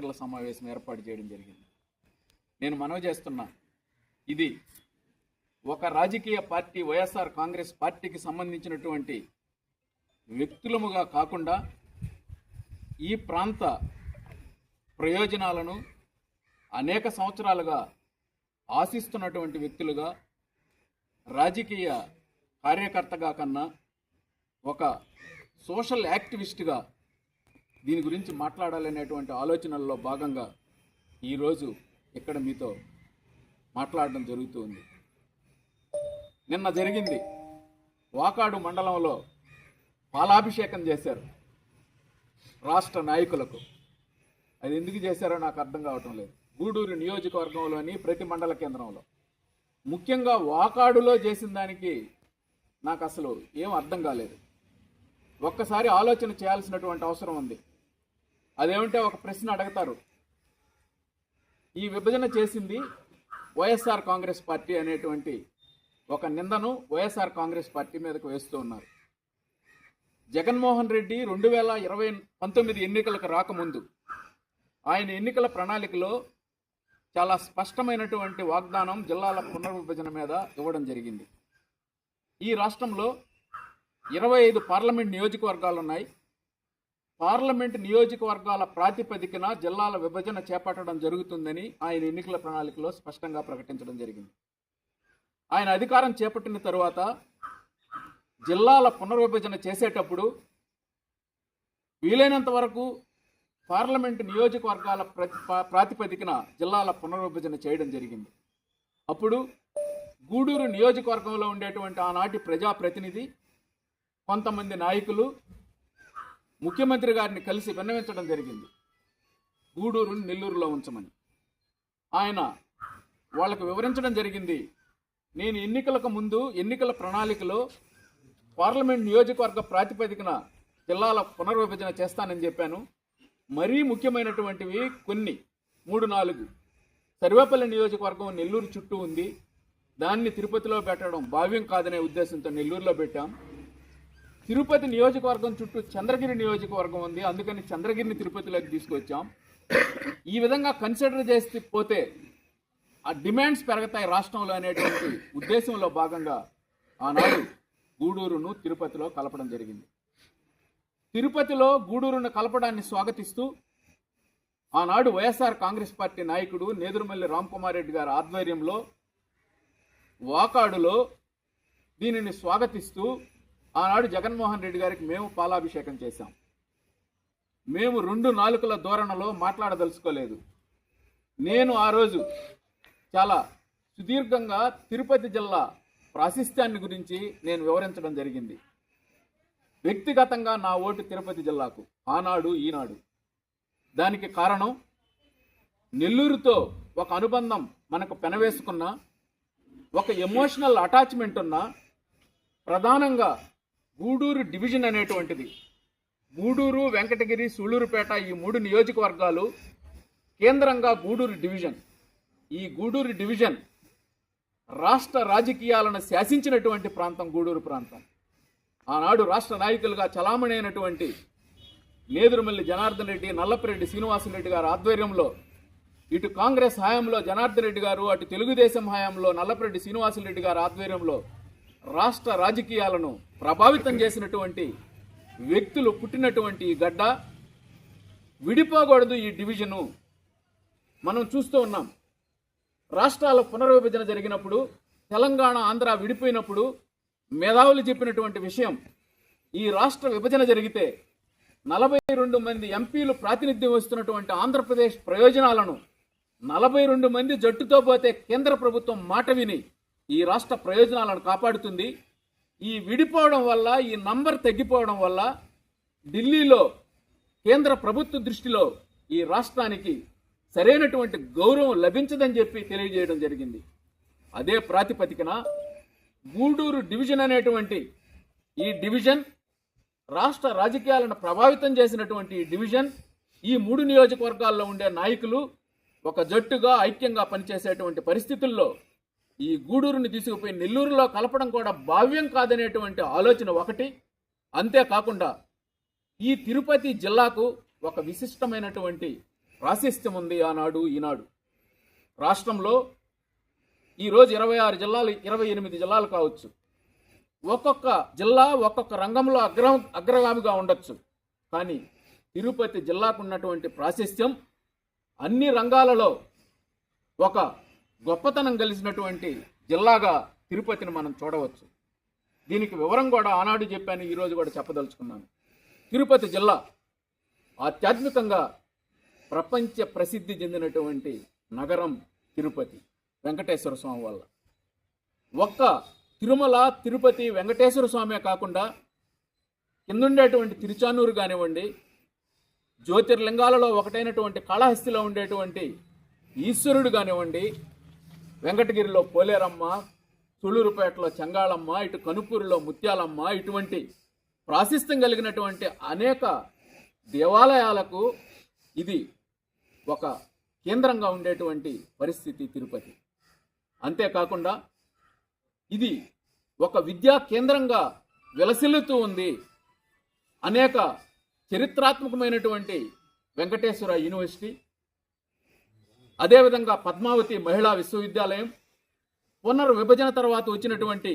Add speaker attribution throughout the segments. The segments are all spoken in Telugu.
Speaker 1: విలేకరుల సమావేశం ఏర్పాటు చేయడం జరిగింది. నేను మనవి చేస్తున్నా, ఇది ఒక రాజకీయ పార్టీ వైఎస్ఆర్ కాంగ్రెస్ పార్టీకి సంబంధించినటువంటి వ్యక్తులముగా కాకుండా ఈ ప్రాంత ప్రయోజనాలను అనేక సంవత్సరాలుగా ఆశిస్తున్నటువంటి వ్యక్తులుగా, రాజకీయ కార్యకర్తగా కన్నా ఒక సోషల్ యాక్టివిస్ట్గా దీని గురించి మాట్లాడాలనేటువంటి ఆలోచనల్లో భాగంగా ఈరోజు ఇక్కడ మీతో మాట్లాడడం జరుగుతుంది. నిన్న జరిగింది, వాకాడు మండలంలో పాలాభిషేకం చేశారు రాష్ట్ర నాయకులకు. అది ఎందుకు చేశారో నాకు అర్థం కావటం లేదు. గూడూరు నియోజకవర్గంలోని ప్రతి మండల కేంద్రంలో, ముఖ్యంగా వాకాడులో చేసిన దానికి నాకు అసలు ఏం అర్థం కాలేదు. ఒక్కసారి ఆలోచన చేయాల్సినటువంటి అవసరం ఉంది. అదేమంటే ఒక ప్రశ్న అడుగుతారు, ఈ విభజన చేసింది వైఎస్ఆర్ కాంగ్రెస్ పార్టీ అనేటువంటి ఒక నిందను వైఎస్ఆర్ కాంగ్రెస్ పార్టీ మీదకు వేస్తూ ఉన్నారు. జగన్మోహన్ రెడ్డి 2019 ఎన్నికలకు రాకముందు ఆయన ఎన్నికల ప్రణాళికలో చాలా స్పష్టమైనటువంటి వాగ్దానం జిల్లాల పునర్విభజన మీద ఇవ్వడం జరిగింది. ఈ రాష్ట్రంలో 25 పార్లమెంట్ నియోజకవర్గాలు ఉన్నాయి. పార్లమెంట్ నియోజకవర్గాల ప్రాతిపదికన జిల్లాల విభజన చేపట్టడం జరుగుతుందని ఆయన ఎన్నికల ప్రణాళికలో స్పష్టంగా ప్రకటించడం జరిగింది. ఆయన అధికారం చేపట్టిన తరువాత జిల్లాల పునర్విభజన చేసేటప్పుడు వీలైనంత వరకు పార్లమెంటు నియోజకవర్గాల ప్రాతిపదికన జిల్లాల పునర్విభజన చేయడం జరిగింది. అప్పుడు గూడూరు నియోజకవర్గంలో ఉండేటువంటి ఆనాటి ప్రజాప్రతినిధి, కొంతమంది నాయకులు ముఖ్యమంత్రి గారిని కలిసి విన్నవించడం జరిగింది, గూడూరుని నెల్లూరులో ఉంచమని. ఆయన వాళ్ళకు వివరించడం జరిగింది, నేను ఎన్నికలకు ముందు ఎన్నికల ప్రణాళికలో పార్లమెంట్ నియోజకవర్గ ప్రాతిపదికన జిల్లాల పునర్విభజన చేస్తానని చెప్పాను. మరీ ముఖ్యమైనటువంటివి కొన్ని 3-4 సర్వేపల్లి నియోజకవర్గం నెల్లూరు చుట్టూ ఉంది, దాన్ని తిరుపతిలో పెట్టడం భావ్యం కాదనే ఉద్దేశంతో నెల్లూరులో పెట్టాం. తిరుపతి నియోజకవర్గం చుట్టూ చంద్రగిరి నియోజకవర్గం ఉంది, అందుకని చంద్రగిరిని తిరుపతిలోకి తీసుకొచ్చాం. ఈ విధంగా కన్సిడర్ చేసి పోతే ఆ డిమాండ్స్ పెరుగుతాయి రాష్ట్రంలో అనేటువంటి ఉద్దేశంలో భాగంగా ఆనాడు గూడూరును తిరుపతిలో కలపడం జరిగింది. తిరుపతిలో గూడూరును కలపడాన్ని స్వాగతిస్తూ ఆనాడు వైఎస్ఆర్ కాంగ్రెస్ పార్టీ నాయకుడు నేదురుమల్లి రామ్కుమార్ రెడ్డి గారి ఆధ్వర్యంలో వాకాడులో దీనిని స్వాగతిస్తూ ఆనాడు జగన్మోహన్ రెడ్డి గారికి మేము పాలాభిషేకం చేశాం. మేము 2 నాలుకల ధోరణిలో మాట్లాడదలుచుకోలేదు. నేను ఆ రోజు చాలా సుదీర్ఘంగా తిరుపతి జిల్లా ప్రాశస్త్యాన్ని గురించి నేను వివరించడం జరిగింది. వ్యక్తిగతంగా నా ఓటు తిరుపతి జిల్లాకు ఆనాడు ఈనాడు. దానికి కారణం నెల్లూరుతో ఒక అనుబంధం మనకు పెనవేసుకున్న, ఒక ఎమోషనల్ అటాచ్మెంట్ ఉన్న, ప్రధానంగా గూడూరు డివిజన్ అనేటువంటిది, గూడూరు, వెంకటగిరి, సూళ్లూరుపేట ఈ 3 నియోజకవర్గాలు కేంద్రంగా గూడూరు డివిజన్. ఈ గూడూరు డివిజన్ రాష్ట్ర రాజకీయాలను శాసించినటువంటి ప్రాంతం గూడూరు ప్రాంతం. ఆనాడు రాష్ట్ర నాయకులుగా చలామణి అయినటువంటి నేదురుమల్లి జనార్దన్ రెడ్డి, నల్లపరెడ్డి శ్రీనివాసరెడ్డి గారి ఆధ్వర్యంలో ఇటు కాంగ్రెస్ హయాంలో జనార్దన్ రెడ్డి గారు, అటు తెలుగుదేశం హయాంలో నల్లపరెడ్డి శ్రీనివాసరెడ్డి గారి ఆధ్వర్యంలో రాష్ట్ర రాజకీయాలను ప్రభావితం చేసినటువంటి వ్యక్తులు పుట్టినటువంటి ఈ గడ్డ. విడిపోకూడదు ఈ డివిజను. మనం చూస్తూ ఉన్నాం, రాష్ట్రాల పునర్విభజన జరిగినప్పుడు, తెలంగాణ ఆంధ్ర విడిపోయినప్పుడు మేధావులు చెప్పినటువంటి విషయం, ఈ రాష్ట్ర విభజన జరిగితే 42 మంది ఎంపీలు ప్రాతినిధ్యం వస్తున్నటువంటి ఆంధ్రప్రదేశ్ ప్రయోజనాలను 42 మంది జట్టుతో పోతే కేంద్ర ప్రభుత్వం మాట విని ఈ రాష్ట్ర ప్రయోజనాలను కాపాడుతుంది. ఈ విడిపోవడం వల్ల, ఈ నంబర్ తగ్గిపోవడం వల్ల ఢిల్లీలో కేంద్ర ప్రభుత్వ దృష్టిలో ఈ రాష్ట్రానికి సరైనటువంటి గౌరవం లభించదని చెప్పి తెలియజేయడం జరిగింది. అదే ప్రాతిపదికన గూడూరు డివిజన్ అనేటువంటి ఈ డివిజన్, రాష్ట్ర రాజకీయాలను ప్రభావితం చేసినటువంటి ఈ డివిజన్, ఈ 3 నియోజకవర్గాల్లో ఉండే నాయకులు ఒక జట్టుగా ఐక్యంగా పనిచేసేటువంటి పరిస్థితుల్లో ఈ గూడూరుని తీసుకుపోయి నెల్లూరులో కలపడం కూడా భావ్యం కాదనేటువంటి ఆలోచన ఒకటి. అంతేకాకుండా ఈ తిరుపతి జిల్లాకు ఒక విశిష్టమైనటువంటి ప్రాశస్త్యం ఉంది ఆనాడు ఈనాడు. రాష్ట్రంలో ఈరోజు 26 జిల్లాలు 28 జిల్లాలు కావచ్చు. ఒక్కొక్క జిల్లా ఒక్కొక్క రంగంలో అగ్రగామిగా ఉండొచ్చు. కానీ తిరుపతి జిల్లాకు ఉన్నటువంటి ప్రాశస్త్యం అన్ని రంగాలలో ఒక గొప్పతనం కలిసినటువంటి జిల్లాగా తిరుపతిని మనం చూడవచ్చు. దీనికి వివరం కూడా ఆనాడు చెప్పాను, ఈరోజు కూడా చెప్పదలుచుకున్నాను. తిరుపతి జిల్లా ఆధ్యాత్మికంగా ప్రపంచ ప్రసిద్ధి చెందినటువంటి నగరం తిరుపతి వెంకటేశ్వర స్వామి వల్ల. ఒక్క తిరుమల, తిరుపతి, వెంకటేశ్వర స్వామే కాకుండా కిందుండేటువంటి తిరుచానూరు కానివ్వండి, జ్యోతిర్లింగాలలో ఒకటైనటువంటి కాళహస్తిలో ఉండేటువంటి ఈశ్వరుడు కానివ్వండి, వెంకటగిరిలో పోలేరమ్మ, తుళ్ళూరుపేటలో చెంగాళమ్మ, ఇటు కనుపూరులో ముత్యాలమ్మ, ఇటువంటి ప్రాశస్త్యం కలిగినటువంటి అనేక దేవాలయాలకు ఇది ఒక కేంద్రంగా ఉండేటువంటి పరిస్థితి తిరుపతి. అంతేకాకుండా ఇది ఒక విద్యా కేంద్రంగా విలసిల్లుతూ ఉంది. అనేక చరిత్రాత్మకమైనటువంటి వెంకటేశ్వర యూనివర్సిటీ, అదేవిధంగా పద్మావతి మహిళా విశ్వవిద్యాలయం, పునర్విభజన తర్వాత వచ్చినటువంటి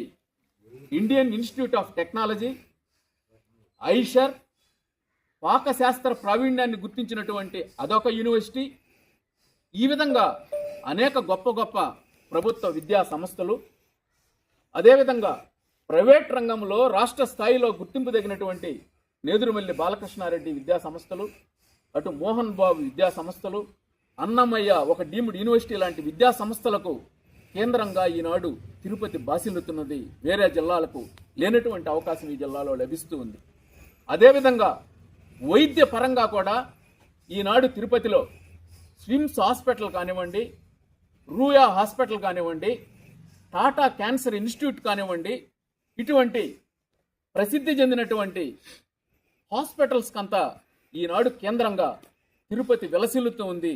Speaker 1: Indian Institute of Technology, IISER, పాకశాస్త్ర ప్రావీణ్యాన్ని గుర్తించినటువంటి అదొక యూనివర్సిటీ. ఈ విధంగా అనేక గొప్ప గొప్ప ప్రభుత్వ విద్యా సంస్థలు, అదేవిధంగా ప్రైవేట్ రంగంలో రాష్ట్ర స్థాయిలో గుర్తింపు తగినటువంటి నేదురుమల్లి బాలకృష్ణారెడ్డి విద్యా సంస్థలు, అటు మోహన్ బాబు విద్యా సంస్థలు, అన్నమయ్య ఒక డీమ్డ్ యూనివర్సిటీ లాంటి విద్యా సంస్థలకు కేంద్రంగా ఈనాడు తిరుపతి బాసిల్లుతున్నది. వేరే జిల్లాలకు లేనటువంటి అవకాశం ఈ జిల్లాలో లభిస్తూ ఉంది. అదేవిధంగా వైద్య పరంగా కూడా ఈనాడు తిరుపతిలో స్విమ్స్ హాస్పిటల్ కానివ్వండి, రూయా హాస్పిటల్ కానివ్వండి, టాటా క్యాన్సర్ ఇన్స్టిట్యూట్ కానివ్వండి, ఇటువంటి ప్రసిద్ధి చెందినటువంటి హాస్పిటల్స్కంతా ఈనాడు కేంద్రంగా తిరుపతి విలసిల్లుతూ ఉంది.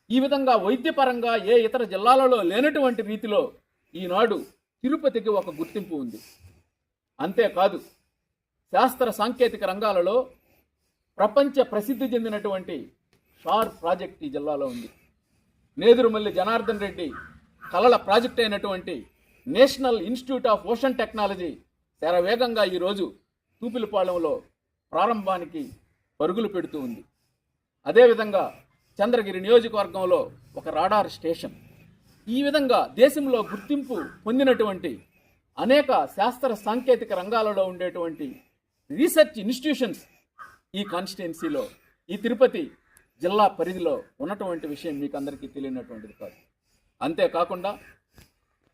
Speaker 1: ఈ విధంగా వైద్యపరంగా ఏ ఇతర జిల్లాలలో లేనటువంటి రీతిలో ఈనాడు తిరుపతికి ఒక గుర్తింపు ఉంది. అంతేకాదు శాస్త్ర సాంకేతిక రంగాలలో ప్రపంచ ప్రసిద్ధి చెందినటువంటి షార్ ప్రాజెక్ట్ ఈ జిల్లాలో ఉంది. నేదురుమల్లి జనార్దన్ రెడ్డి కళల ప్రాజెక్ట్ అయినటువంటి national institute of ocean technology శరవేగంగా ఈరోజు తూపిలిపాలెంలో ప్రారంభానికి పరుగులు పెడుతూ ఉంది. అదేవిధంగా చంద్రగిరి నియోజకవర్గంలో ఒక రాడార్ స్టేషన్. ఈ విధంగా దేశంలో గుర్తింపు పొందినటువంటి అనేక శాస్త్ర సాంకేతిక రంగాలలో ఉండేటువంటి రీసెర్చ్ ఇన్స్టిట్యూషన్స్ ఈ కాన్స్టిట్యున్సీలో, ఈ తిరుపతి జిల్లా పరిధిలో ఉన్నటువంటి విషయం మీకు అందరికీ తెలియనటువంటిది కాదు. అంతేకాకుండా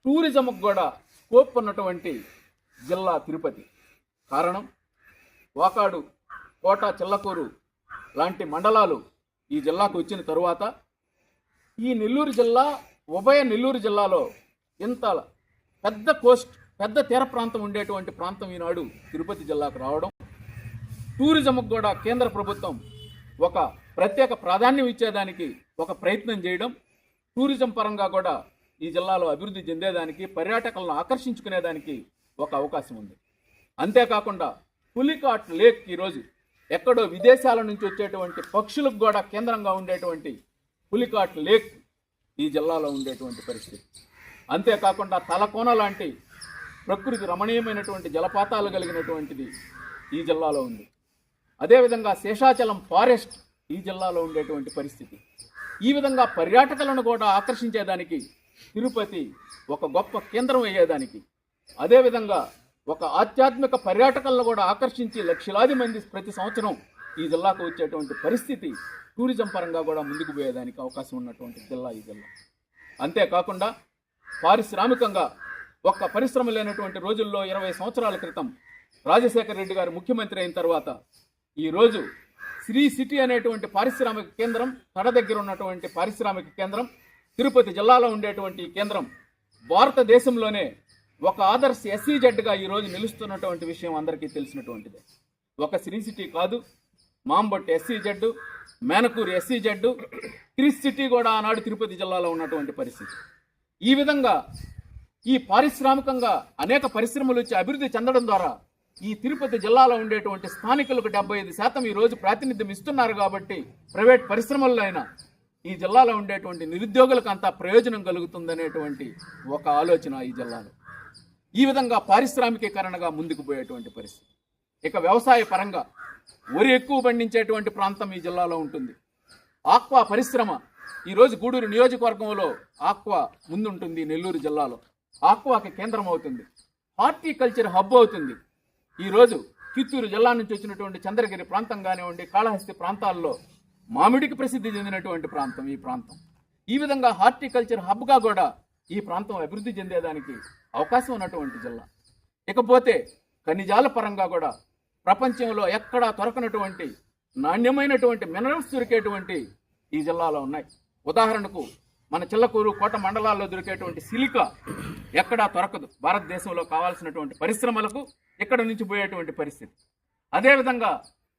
Speaker 1: టూరిజంకు కూడా స్కోప్ ఉన్నటువంటి జిల్లా తిరుపతి. కారణం వాకాడు, కోట, చిల్లకూరు లాంటి మండలాలు ఈ జిల్లాకు వచ్చిన తరువాత ఈ నెల్లూరు జిల్లా, ఉభయ నెల్లూరు జిల్లాలో ఇంత పెద్ద తీర ప్రాంతం ఉండేటువంటి ప్రాంతం ఈనాడు తిరుపతి జిల్లాకు రావడం, టూరిజంకు కూడా కేంద్ర ప్రభుత్వం ఒక ప్రత్యేక ప్రాధాన్యం ఇచ్చేదానికి ఒక ప్రయత్నం చేయడం, టూరిజం పరంగా కూడా ఈ జిల్లాలో అభివృద్ధి చెందేదానికి, పర్యాటకులను ఆకర్షించుకునేదానికి ఒక అవకాశం ఉంది. అంతేకాకుండా పులికాట్ లేక్ ఈరోజు ఎక్కడో విదేశాల నుంచి వచ్చేటువంటి పక్షులకు కూడా కేంద్రంగా ఉండేటువంటి పులికాట్ లేక్ ఈ జిల్లాలో ఉండేటువంటి పరిస్థితి. అంతేకాకుండా తలకోన లాంటి ప్రకృతి రమణీయమైనటువంటి జలపాతాలు కలిగినటువంటిది ఈ జిల్లాలో ఉంది. అదేవిధంగా శేషాచలం ఫారెస్ట్ ఈ జిల్లాలో ఉండేటువంటి పరిస్థితి. ఈ విధంగా పర్యాటకులను కూడా ఆకర్షించేదానికి తిరుపతి ఒక గొప్ప కేంద్రం అయ్యేదానికి, అదేవిధంగా ఒక ఆధ్యాత్మిక పర్యాటకులను కూడా ఆకర్షించి లక్షలాది మంది ప్రతి సంవత్సరం ఈ జిల్లాకు వచ్చేటువంటి పరిస్థితి టూరిజం పరంగా కూడా ముందుకు పోయేదానికి అవకాశం ఉన్నటువంటి జిల్లా ఈ జిల్లా. అంతేకాకుండా పారిశ్రామికంగా ఒక్క పరిశ్రమ లేనటువంటి రోజుల్లో 20 సంవత్సరాల క్రితం రాజశేఖర రెడ్డి గారు ముఖ్యమంత్రి అయిన తర్వాత ఈరోజు శ్రీ సిటీ అనేటువంటి పారిశ్రామిక కేంద్రం, తడ దగ్గర ఉన్నటువంటి పారిశ్రామిక కేంద్రం, తిరుపతి జిల్లాలో ఉండేటువంటి ఈ కేంద్రం భారతదేశంలోనే ఒక ఆదర్శ SEZగా ఈరోజు నిలుస్తున్నటువంటి విషయం అందరికీ తెలిసినటువంటిదే. ఒక శ్రీ సిటీ కాదు, మాంబొట్టి SEZ, Menakuru SEZ, Chris city కూడా ఆనాడు తిరుపతి జిల్లాలో ఉన్నటువంటి పరిస్థితి. ఈ విధంగా ఈ పారిశ్రామికంగా అనేక పరిశ్రమలు వచ్చి అభివృద్ధి చెందడం ద్వారా ఈ తిరుపతి జిల్లాలో ఉండేటువంటి స్థానికులకు 75% ఈరోజు ప్రాతినిధ్యం ఇస్తున్నారు. కాబట్టి ప్రైవేట్ పరిశ్రమల్లో అయినా, ఈ జిల్లాలో ఉండేటువంటి నిరుద్యోగులకు అంతా ప్రయోజనం కలుగుతుందనేటువంటి ఒక ఆలోచన ఈ జిల్లాలో. ఈ విధంగా పారిశ్రామికీకరణగా ముందుకు పోయేటువంటి పరిస్థితి. ఇక వ్యవసాయ పరంగా వరి ఎక్కువ పండించేటువంటి ప్రాంతం ఈ జిల్లాలో ఉంటుంది. ఆక్వా పరిశ్రమ ఈరోజు గూడూరు నియోజకవర్గంలో ఆక్వా ముందుంటుంది. నెల్లూరు జిల్లాలో ఆక్వాకి కేంద్రం అవుతుంది. హార్టికల్చర్ హబ్ అవుతుంది. ఈరోజు చిత్తూరు జిల్లా నుంచి వచ్చినటువంటి చంద్రగిరి ప్రాంతం కానివ్వండి, కాళహస్తి ప్రాంతాల్లో మామిడికి ప్రసిద్ధి చెందినటువంటి ప్రాంతం ఈ ప్రాంతం. ఈ విధంగా హార్టికల్చర్ హబ్గా కూడా ఈ ప్రాంతం అభివృద్ధి చెందేదానికి అవకాశం ఉన్నటువంటి జిల్లా. ఇకపోతే ఖనిజాల పరంగా కూడా ప్రపంచంలో ఎక్కడా దొరకనటువంటి నాణ్యమైనటువంటి మినరల్స్ దొరికేటువంటి ఈ జిల్లాలో ఉన్నాయి. ఉదాహరణకు మన చిల్లకూరు, కోట మండలాల్లో దొరికేటువంటి సిలికా ఎక్కడా దొరకదు. భారతదేశంలో కావాల్సినటువంటి పరిశ్రమలకు ఇక్కడ నుంచి పోయేటువంటి పరిస్థితి. అదేవిధంగా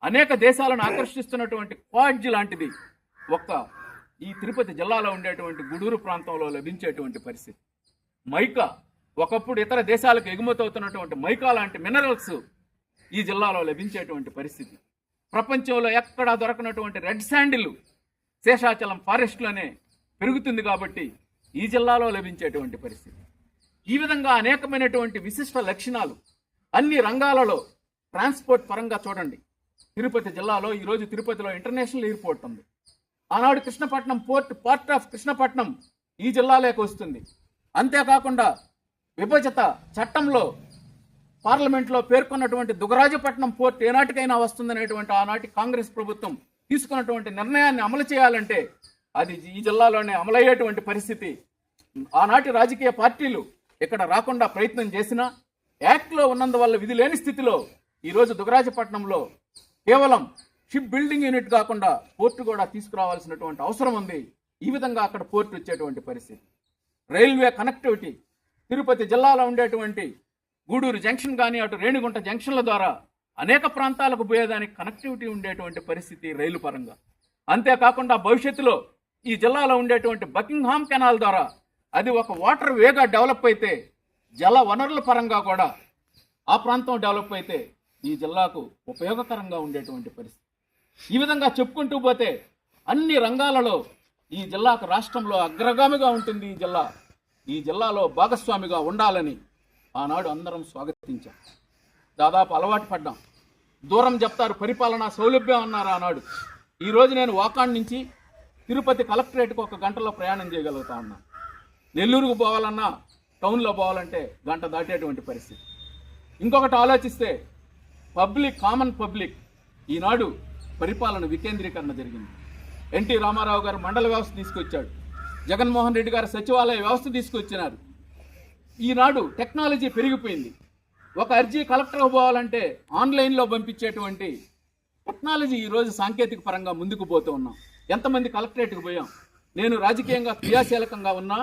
Speaker 1: అనేక దేశాలను ఆకర్షిస్తున్నటువంటి క్వాడ్జ్ లాంటిది ఈ తిరుపతి జిల్లాలో ఉండేటువంటి గూడూరు ప్రాంతంలో లభించేటువంటి పరిస్థితి. మైకా, ఒకప్పుడు ఇతర దేశాలకు ఎగుమతి అవుతున్నటువంటి మైకా లాంటి మినరల్స్ ఈ జిల్లాలో లభించేటువంటి పరిస్థితి. ప్రపంచంలో ఎక్కడా దొరకనటువంటి రెడ్ శాండిల్ శేషాచలం ఫారెస్ట్లోనే పెరుగుతుంది కాబట్టి ఈ జిల్లాలో లభించేటువంటి పరిస్థితి. ఈ విధంగా అనేకమైనటువంటి విశిష్ట లక్షణాలు అన్ని రంగాలలో. ట్రాన్స్పోర్ట్ పరంగా చూడండి, తిరుపతి జిల్లాలో ఈరోజు తిరుపతిలో ఇంటర్నేషనల్ ఎయిర్పోర్ట్ ఉంది. ఆనాడు కృష్ణపట్నం పార్ట్ ఆఫ్ కృష్ణపట్నం ఈ జిల్లాలోకి వస్తుంది. అంతేకాకుండా విభజిత చట్టంలో పార్లమెంట్లో పేర్కొన్నటువంటి దుగరాజపట్నం పోర్ట్ ఏనాటికైనా వస్తుందనేటువంటి ఆనాటి కాంగ్రెస్ ప్రభుత్వం తీసుకున్నటువంటి నిర్ణయాన్ని అమలు చేయాలంటే అది ఈ జిల్లాలోనే అమలయ్యేటువంటి పరిస్థితి. ఆనాటి రాజకీయ పార్టీలు ఇక్కడ రాకుండా ప్రయత్నం చేసినా యాక్ట్లో ఉన్నందువల్ల విధి లేని స్థితిలో ఈరోజు దుగరాజపట్నంలో కేవలం షిప్ బిల్డింగ్ యూనిట్ కాకుండా పోర్టు కూడా తీసుకురావాల్సినటువంటి అవసరం ఉంది. ఈ విధంగా అక్కడ పోర్టు వచ్చేటువంటి పరిస్థితి. రైల్వే కనెక్టివిటీ తిరుపతి జిల్లాలో ఉండేటువంటి గూడూరు జంక్షన్ కానీ అటు రేణిగుంట జంక్షన్ల ద్వారా అనేక ప్రాంతాలకు పోయేదానికి కనెక్టివిటీ ఉండేటువంటి పరిస్థితి రైలు పరంగా. అంతేకాకుండా భవిష్యత్తులో ఈ జిల్లాలో ఉండేటువంటి బకింగ్హామ్ కెనాల్ ద్వారా అది ఒక వాటర్ వేగా డెవలప్ అయితే జల వనరుల పరంగా కూడా ఆ ప్రాంతం డెవలప్ అయితే ఈ జిల్లాకు ఉపయోగకరంగా ఉండేటువంటి పరిస్థితి. ఈ విధంగా చెప్పుకుంటూ పోతే అన్ని రంగాలలో ఈ జిల్లాకు రాష్ట్రంలో అగ్రగామిగా ఉంటుంది. ఈ జిల్లాలో భాగస్వామిగా ఉండాలని ఆనాడు అందరం స్వాగతించాం. దాదాపు అలవాటు పడ్డాం. దూరం చెప్తారు, పరిపాలనా సౌలభ్యం అన్నారు ఆనాడు. ఈరోజు నేను వాకాడ్ నుంచి తిరుపతి కలెక్టరేట్కి 1 గంటలో ప్రయాణం చేయగలుగుతా ఉన్నాను. నెల్లూరుకు పోవాలన్నా, టౌన్లో పోవాలంటే గంట దాటేటువంటి పరిస్థితి. ఇంకొకటి ఆలోచిస్తే కామన్ పబ్లిక్ ఈనాడు పరిపాలన వికేంద్రీకరణ జరిగింది. ఎన్టీ రామారావు గారు మండల వ్యవస్థ తీసుకొచ్చాడు. జగన్మోహన్ రెడ్డి గారు సచివాలయ వ్యవస్థ తీసుకొచ్చినారు. ఈనాడు టెక్నాలజీ పెరిగిపోయింది. ఒక అర్జీ కలెక్టర్కి పోవాలంటే ఆన్లైన్లో పంపించేటువంటి టెక్నాలజీ ఈరోజు సాంకేతిక పరంగా ముందుకు పోతూ ఉన్నాం. ఎంతమంది కలెక్టరేట్కి పోయాం. నేను రాజకీయంగా క్రియాశీలకంగా ఉన్నా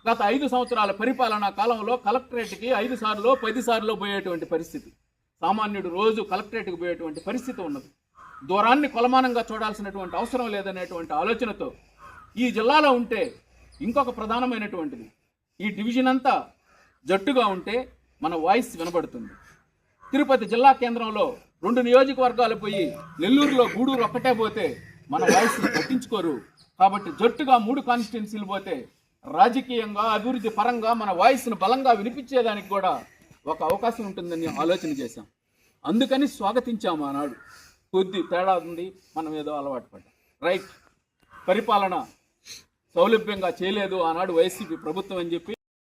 Speaker 1: గత 5 సంవత్సరాల పరిపాలనా కాలంలో కలెక్టరేట్కి 5 సార్లు 10 సార్లు పోయేటువంటి పరిస్థితి. సామాన్యుడు రోజు కలెక్టరేట్కి పోయేటువంటి పరిస్థితి ఉన్నది. దూరాన్ని కొలమానంగా చూడాల్సినటువంటి అవసరం లేదనేటువంటి ఆలోచనతో ఈ జిల్లాలో ఉంటే ఇంకొక ప్రధానమైనటువంటిది, ఈ డివిజన్ అంతా జట్టుగా ఉంటే మన వాయిస్ వినబడుతుంది. తిరుపతి జిల్లా కేంద్రంలో 2 నియోజకవర్గాలు పోయి నెల్లూరులో గూడూరు ఒక్కటే పోతే మన వాయిస్ పట్టించుకోరు. కాబట్టి జట్టుగా 3 కాన్స్టిట్యున్సీలు పోతే రాజకీయంగా అభివృద్ధి పరంగా మన వాయిస్ను బలంగా వినిపించేదానికి కూడా ఒక అవకాశం ఉంటుందని ఆలోచన చేశాం. అందుకని స్వాగతించాము. ఆనాడు కొద్ది తేడా ఉంది, మనం ఏదో అలవాటు పడ్డాం. రైట్, పరిపాలన సౌలభ్యంగా చేయలేదు ఆనాడు వైసీపీ ప్రభుత్వం అని చెప్పి